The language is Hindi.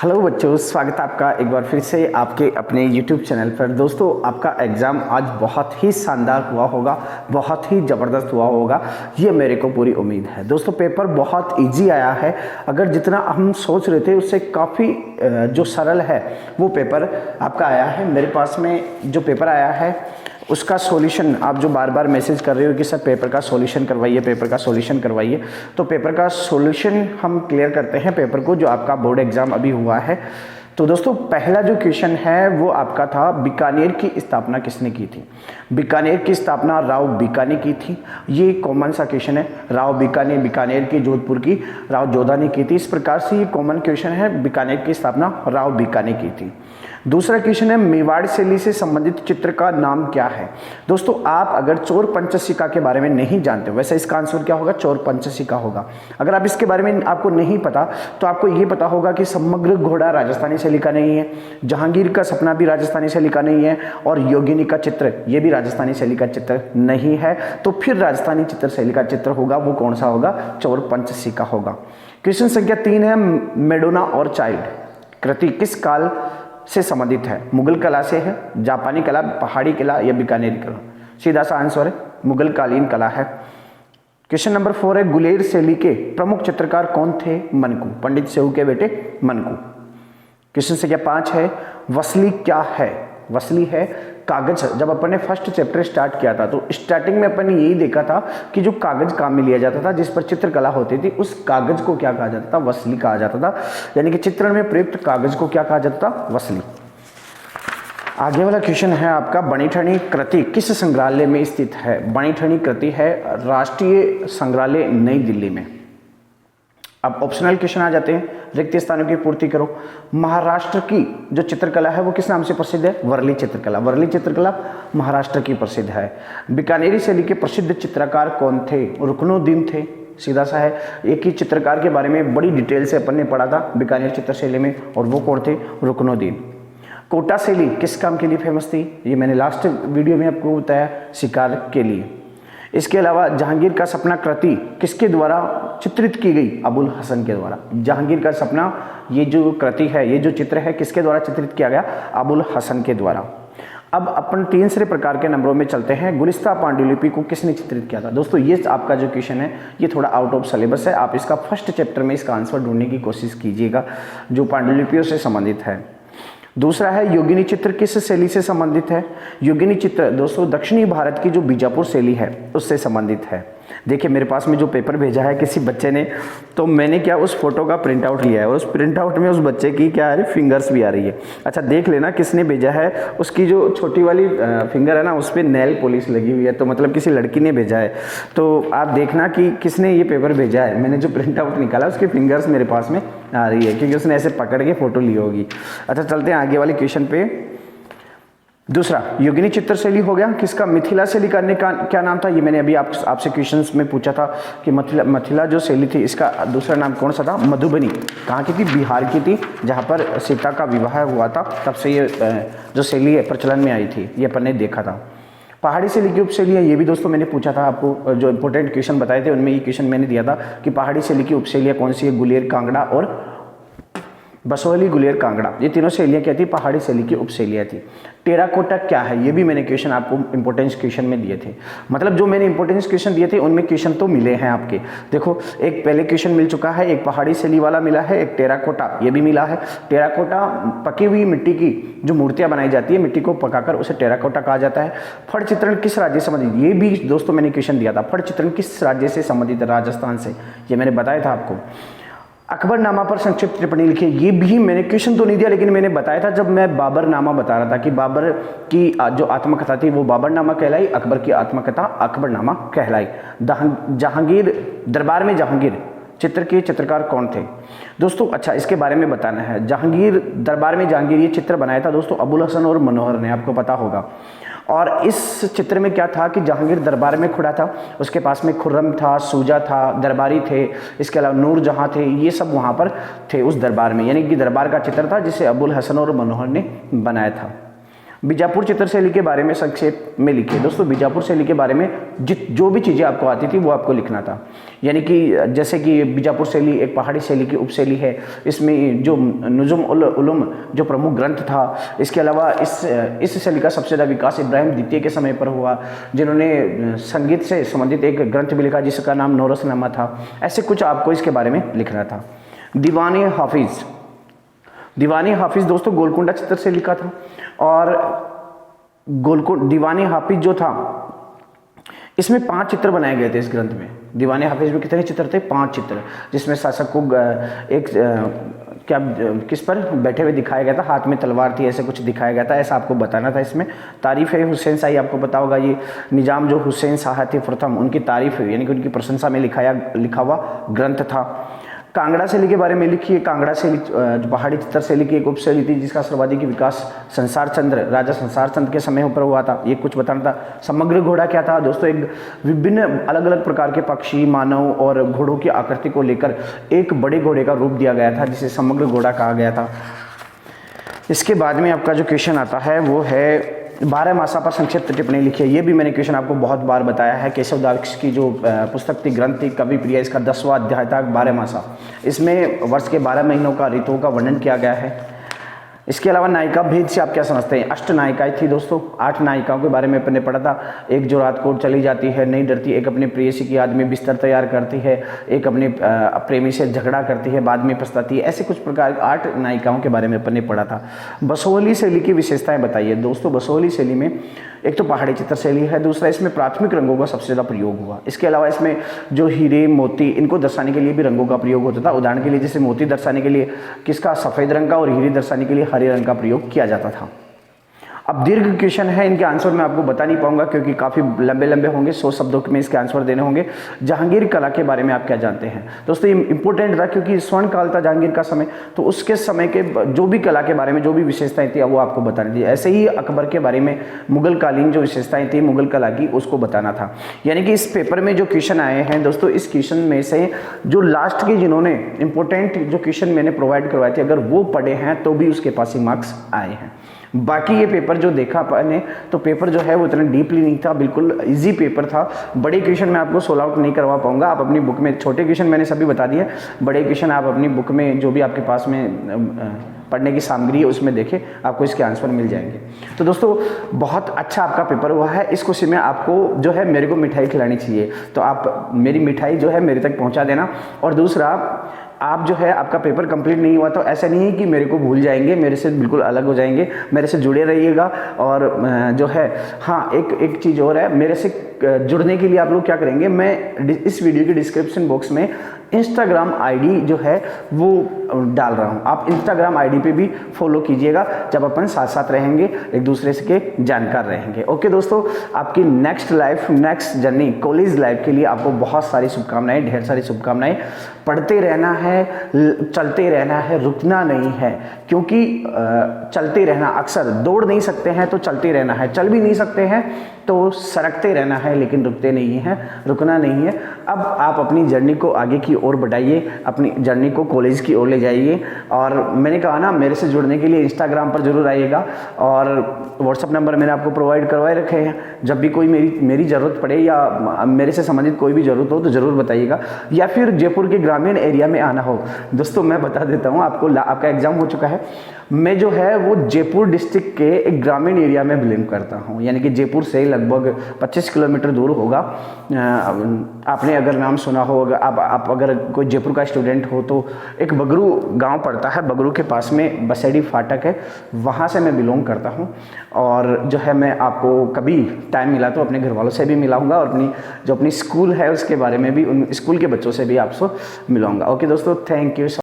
हेलो बच्चों, स्वागत है आपका एक बार फिर से आपके अपने YouTube चैनल पर। दोस्तों, आपका एग्ज़ाम आज बहुत ही शानदार हुआ होगा, बहुत ही ज़बरदस्त हुआ होगा, ये मेरे को पूरी उम्मीद है। दोस्तों, पेपर बहुत इजी आया है। अगर जितना हम सोच रहे थे उससे काफ़ी जो सरल है वो पेपर आपका आया है। मेरे पास में जो पेपर आया है उसका सॉल्यूशन, आप जो बार बार मैसेज कर रहे हो कि सर पेपर का सॉल्यूशन करवाइए, पेपर का सॉल्यूशन करवाइए, तो पेपर का सॉल्यूशन हम क्लियर करते हैं पेपर को, जो आपका बोर्ड एग्जाम अभी हुआ है। तो दोस्तों, पहला जो क्वेश्चन है वो आपका था, बीकानेर की स्थापना किसने की थी। बीकानेर की स्थापना राव बीका ने की थी। ये कॉमन सा क्वेश्चन है। राव बीका ने बीकानेर की, जोधपुर की राव जोधा ने की थी। इस प्रकार से ये कॉमन क्वेश्चन है, बीकानेर की स्थापना राव बीका ने की थी। दूसरा क्वेश्चन है, मेवाड़ शैली से संबंधित चित्र का नाम क्या है। दोस्तों, आप अगर चोर पंचशिका के बारे में नहीं जानते, वैसे इसका आंसर क्या होगा, चोर पंचशिका होगा। अगर आप इसके बारे में आपको नहीं पता तो आपको ये पता होगा कि समग्र घोड़ा राजस्थानी शैली का नहीं है, जहांगीर का सपना भी राजस्थानी शैली का नहीं है, और योगिनी का चित्र ये भी राजस्थानी शैली का चित्र नहीं है। तो फिर राजस्थानी चित्र शैली का चित्र होगा, वो कौन सा होगा, चोर पंचशिका होगा। क्वेश्चन संख्या 3 है, मेडोना और चाइल्ड कृति किस काल से संबंधित है। मुगल कला से है, जापानी कला, पहाड़ी कला या बीकानेरी कला। सीधा सा आंसर है मुगल कालीन कला है। क्वेश्चन नंबर 4 है, गुलेर शैली के प्रमुख चित्रकार कौन थे। मनकू, पंडित सेऊ के बेटे मनकू। क्वेश्चन संख्या 5 है, वसली क्या है। वसली है कागज। जब अपन ने फर्स्ट चैप्टर स्टार्ट किया था तो स्टार्टिंग में अपन ने यही देखा था कि जो कागज काम में लिया जाता था, जिस पर चित्रकला होती थी, उस कागज को क्या कहा जाता था, वसली कहा जाता था। यानी कि चित्रण में प्रयुक्त कागज को क्या कहा जाता था, वसली। आगे वाला क्वेश्चन है आपका, बणिठनी कृति किस संग्रहालय में स्थित है। बणिठनी कृति है राष्ट्रीय संग्रहालय नई दिल्ली में। अब ऑप्शनल क्वेश्चन आ जाते हैं, रिक्त स्थानों की पूर्ति करो। महाराष्ट्र की जो चित्रकला है वो किस नाम से प्रसिद्ध है, वर्ली चित्रकला। वर्ली चित्रकला महाराष्ट्र की प्रसिद्ध है। बीकानेरी शैली के प्रसिद्ध चित्रकार कौन थे, रुकनुद्दीन थे। सीधा सा है, एक ही चित्रकार के बारे में बड़ी डिटेल से अपन ने पढ़ा था बीकानेर चित्र शैली में, और वो कौन थे, रुकनुद्दीन। कोटा शैली किस काम के लिए फेमस थी, ये मैंने लास्ट वीडियो में आपको बताया, शिकार के लिए। इसके अलावा जहांगीर का सपना कृति किसके द्वारा चित्रित की गई, अबुल हसन के द्वारा। जहांगीर का सपना, ये जो कृति है, ये जो चित्र है, किसके द्वारा चित्रित किया गया, अबुल हसन के द्वारा। अब अपन तीसरे प्रकार के नंबरों में चलते हैं, गुलिस्ता पांडुलिपि को किसने चित्रित किया था। दोस्तों, ये आपका जो क्वेश्चन है ये थोड़ा आउट ऑफ सिलेबस है। आप इसका फर्स्ट चैप्टर में इसका आंसर ढूंढने की कोशिश कीजिएगा, जो पांडुलिपियों से संबंधित है। दूसरा है, योगिनी चित्र किस शैली से संबंधित है। योगिनी चित्र दोस्तों दक्षिणी भारत की जो बीजापुर शैली है उससे संबंधित है। देखिए, मेरे पास में जो पेपर भेजा है किसी बच्चे ने, तो मैंने क्या उस फोटो का प्रिंट आउट लिया है, और उस प्रिंट आउट में उस बच्चे की क्या आ रही, फिंगर्स भी आ रही है। अच्छा, देख लेना किसने भेजा है, उसकी जो छोटी वाली फिंगर है ना, उस पर नेल पॉलिश लगी हुई है, तो मतलब किसी लड़की ने भेजा है। तो आप देखना कि किसने ये पेपर भेजा है। मैंने जो प्रिंट आउट निकाला उसकी फिंगर्स मेरे पास में आ रही है, क्योंकि उसने ऐसे पकड़ के फोटो ली होगी। अच्छा, चलते हैं आगे वाले क्वेश्चन पे। दूसरा, योगिनी चित्र शैली हो गया, किसका मिथिला शैली करने का क्या नाम था, ये मैंने अभी आपसे क्वेश्चंस में पूछा था कि मिथिला जो शैली थी इसका दूसरा नाम कौन सा था, मधुबनी। कहाँ की थी, बिहार की थी, जहाँ पर सीता का विवाह हुआ था, तब से ये जो शैली है प्रचलन में आई थी, ये अपन ने देखा था। पहाड़ी शैली की उपशैली है, ये भी दोस्तों मैंने पूछा था आपको, जो इंपॉर्टेंट क्वेश्चन बताए थे उनमें ये क्वेश्चन मैंने दिया था कि पहाड़ी शैली की उपशैलियाँ कौन सी है, गुलेर, कांगड़ा और बसोहली, गुलेर, कांगड़ा, ये तीनों शैलियाँ क्या थी, पहाड़ी शैली की उपशैलियाँ थी। टेराकोटा क्या है, ये भी मैंने क्वेश्चन आपको इंपॉर्टेंस क्वेश्चन में दिए थे। मतलब जो मैंने इंपॉर्टेंस क्वेश्चन दिए थे उनमें क्वेश्चन तो मिले हैं आपके। देखो, एक पहले क्वेश्चन मिल चुका है, एक पहाड़ी शैली वाला मिला है, एक टेराकोटा ये भी मिला है। टेराकोटा पकी हुई मिट्टी की जो मूर्तियाँ बनाई जाती है, मिट्टी को पकाकर, उसे टेराकोटा कहा जाता है। फड़ चित्रण किस राज्य से संबंधित, ये भी दोस्तों मैंने क्वेश्चन दिया था, फड़ चित्रण किस राज्य से संबंधित है, राजस्थान से, ये मैंने बताया था आपको। अकबरनामा पर संक्षिप्त टिप्पणी लिखिए, ये भी मैंने क्वेश्चन तो नहीं दिया, लेकिन मैंने बताया था जब मैं बाबरनामा बता रहा था कि बाबर की जो आत्मकथा थी वो बाबरनामा कहलाई, अकबर की आत्मकथा अकबरनामा कहलाई। जहांगीर दरबार में जहांगीर चित्र के चित्रकार कौन थे दोस्तों। अच्छा, इसके बारे में बताना है। जहांगीर दरबार में जहांगीर ये चित्र बनाया था दोस्तों अबुल हसन और मनोहर ने, आपको पता होगा। और इस चित्र में क्या था कि जहांगीर दरबार में खड़ा था, उसके पास में खुर्रम था, सूजा था, दरबारी थे, इसके अलावा नूर जहां थे, ये सब वहां पर थे उस दरबार में। यानी कि दरबार का चित्र था जिसे अबुल हसन और मनोहर ने बनाया था। बीजापुर चित्रशैली के बारे में संक्षेप में लिखिए। दोस्तों बीजापुर शैली के बारे में जो भी चीज़ें आपको आती थी वो आपको लिखना था। यानी कि जैसे कि बीजापुर शैली एक पहाड़ी शैली की उपशैली है। इसमें जो नुजुम उल उलूम जो प्रमुख ग्रंथ था, इसके अलावा इस शैली का सबसे ज़्यादा विकास इब्राहिम द्वितीय के समय पर हुआ, जिन्होंने संगीत से संबंधित एक ग्रंथ भी लिखा जिसका नाम नौरसनामा था। ऐसे कुछ आपको इसके बारे में लिखना था। दीवाने हाफिज़, दीवाने हाफिज़ दोस्तों गोलकुंडा चित्र से लिखा था। और दीवाने हाफिज़ जो था इसमें 5 चित्र बनाए गए थे इस ग्रंथ में। दीवाने हाफिज़ में कितने चित्र थे? 5 चित्र, जिसमें शासक को एक क्या किस पर बैठे हुए दिखाया गया था, हाथ में तलवार थी, ऐसे कुछ दिखाया गया था, ऐसा आपको बताना था। इसमें तारीफ़ है हुसैन शाही, आपको पता होगा ये निज़ाम जो हुसैन शाह थे प्रथम, उनकी तारीफ़ है यानी कि उनकी प्रशंसा में लिखा हुआ ग्रंथ था। कांगड़ा शैली के बारे में लिखिए। कांगड़ा शैली पहाड़ी चित्र शैली की एक उपशैली थी जिसका सर्वाधिक विकास संसार चंद्र राजा संसार चंद्र के समय पर हुआ था, ये कुछ बताना था। समग्र घोड़ा क्या था दोस्तों? एक विभिन्न अलग अलग प्रकार के पक्षी, मानव और घोड़ों की आकृति को लेकर एक बड़े घोड़े का रूप दिया गया था जिसे समग्र घोड़ा कहा गया था। इसके बाद में आपका जो क्वेश्चन आता है वो है 12 मासा पर संक्षिप्त टिप्पणी लिखिए। ये भी मैंने क्वेश्चन आपको बहुत बार बताया है। केशवदास की जो पुस्तक थी, ग्रंथ थी कवि प्रिया, इसका 10वां अध्याय था 12 मासा। इसमें वर्ष के 12 महीनों का ऋतुओं का वर्णन किया गया है। इसके अलावा नायिका भेद से आप क्या समझते हैं? 8 नायिकाएं थी दोस्तों। 8 नायिकाओं के बारे में अपने पढ़ा था। एक जो रात को चली जाती है, नहीं डरती, एक अपने प्रेयसी की याद में बिस्तर तैयार करती है, एक अपने प्रेमी से झगड़ा करती है, बाद में पछताती है। ऐसे कुछ प्रकार 8 नायिकाओं के बारे में अपने पढ़ा था। बसोहली शैली की विशेषताएं बताइए। दोस्तों बसोहली शैली में एक तो पहाड़ी चित्र शैली है, दूसरा इसमें प्राथमिक रंगों का सबसे ज़्यादा प्रयोग हुआ। इसके अलावा इसमें जो हीरे मोती इनको दर्शाने के लिए भी रंगों का प्रयोग होता था। उदाहरण के लिए जैसे मोती दर्शाने के लिए किसका? सफ़ेद रंग का, और हीरे दर्शाने के लिए हरे रंग का प्रयोग किया जाता था। अब दीर्घ क्वेश्चन है, इनके आंसर मैं आपको बता नहीं पाऊंगा क्योंकि काफ़ी लंबे लंबे होंगे, 100 शब्दों में इसके आंसर देने होंगे। जहांगीर कला के बारे में आप क्या जानते हैं? दोस्तों ये इंपॉर्टेंट था क्योंकि स्वर्ण काल था जहांगीर का समय, तो उसके समय के जो भी कला के बारे में जो भी विशेषताएं थी वो आपको बतानी थी। ऐसे ही अकबर के बारे में मुगल कालीन जो विशेषताएं थी मुगल कला की, उसको बताना था। यानी कि इस पेपर में जो क्वेश्चन आए हैं दोस्तों, इस क्वेश्चन में से जो लास्ट के जिन्होंने इंपॉर्टेंट जो क्वेश्चन मैंने प्रोवाइड करवाए थे, अगर वो पढ़े हैं तो भी उसके पास ही मार्क्स आए हैं। बाकी ये पेपर जो देखा आपने, तो पेपर जो है वो इतना डीपली नहीं था, बिल्कुल इजी पेपर था। बड़े क्वेश्चन मैं आपको सोल्व आउट नहीं करवा पाऊंगा। आप अपनी बुक में, छोटे क्वेश्चन मैंने सभी बता दिए, बड़े क्वेश्चन आप अपनी बुक में जो भी आपके पास में पढ़ने की सामग्री है उसमें देखें, आपको इसके आंसर मिल जाएंगे। तो दोस्तों बहुत अच्छा आपका पेपर हुआ है। इस क्वेश्चन में आपको जो है मेरे को मिठाई खिलानी चाहिए, तो आप मेरी मिठाई जो है मेरे तक पहुँचा देना। और दूसरा, आप जो है आपका पेपर कंप्लीट नहीं हुआ तो ऐसा नहीं है कि मेरे को भूल जाएंगे, मेरे से बिल्कुल अलग हो जाएंगे, मेरे से जुड़े रहिएगा। और जो है हाँ, एक चीज़ और है, मेरे से जुड़ने के लिए आप लोग क्या करेंगे, मैं इस वीडियो के डिस्क्रिप्शन बॉक्स में इंस्टाग्राम आईडी जो है वो डाल रहा हूँ। आप इंस्टाग्राम आईडी पे भी फॉलो कीजिएगा, जब अपन साथ साथ रहेंगे, एक दूसरे से के जानकार रहेंगे। ओके दोस्तों, आपकी next life, next journey, college life के लिए आपको बहुत सारी शुभकामनाएं, ढेर सारी शुभकामनाएं। पढ़ते रहना है, चलते रहना है, रुकना नहीं है, क्योंकि चलते रहना, अक्सर दौड़ नहीं सकते हैं तो चलते रहना है, चल भी नहीं सकते हैं तो सरकते रहना है, लेकिन रुकते नहीं हैं, रुकना नहीं है। अब आप अपनी जर्नी को आगे की ओर बढ़ाइए, अपनी जर्नी को कॉलेज की ओर ले जाइए। और मैंने कहा ना, मेरे से जुड़ने के लिए इंस्टाग्राम पर जरूर आइएगा, और व्हाट्सअप नंबर मैंने आपको प्रोवाइड करवाए रखे हैं। जब भी कोई मेरी ज़रूरत पड़े या मेरे से संबंधित कोई भी ज़रूरत हो तो ज़रूर बताइएगा। या फिर जयपुर के ग्रामीण एरिया में आना हो, दोस्तों मैं बता देता हूँ आपको, आपका एग्ज़ाम हो चुका है। मैं जो है वो जयपुर डिस्ट्रिक्ट के एक ग्रामीण एरिया में बिलोंग करता हूँ, यानी कि जयपुर से लगभग 25 किलोमीटर दूर होगा। आपने अगर नाम सुना हो, आप अगर कोई जयपुर का स्टूडेंट हो तो एक बगरू गांव पड़ता है, बगरू के पास में बसेड़ी फाटक है, वहाँ से मैं बिलोंग करता हूँ। और जो है मैं आपको कभी टाइम मिला तो अपने घर वालों से भी मिलाऊंगा, और अपनी स्कूल है उसके बारे में भी, उन स्कूल के बच्चों से भी आपसे मिलाऊंगा। ओके दोस्तों, थैंक यू।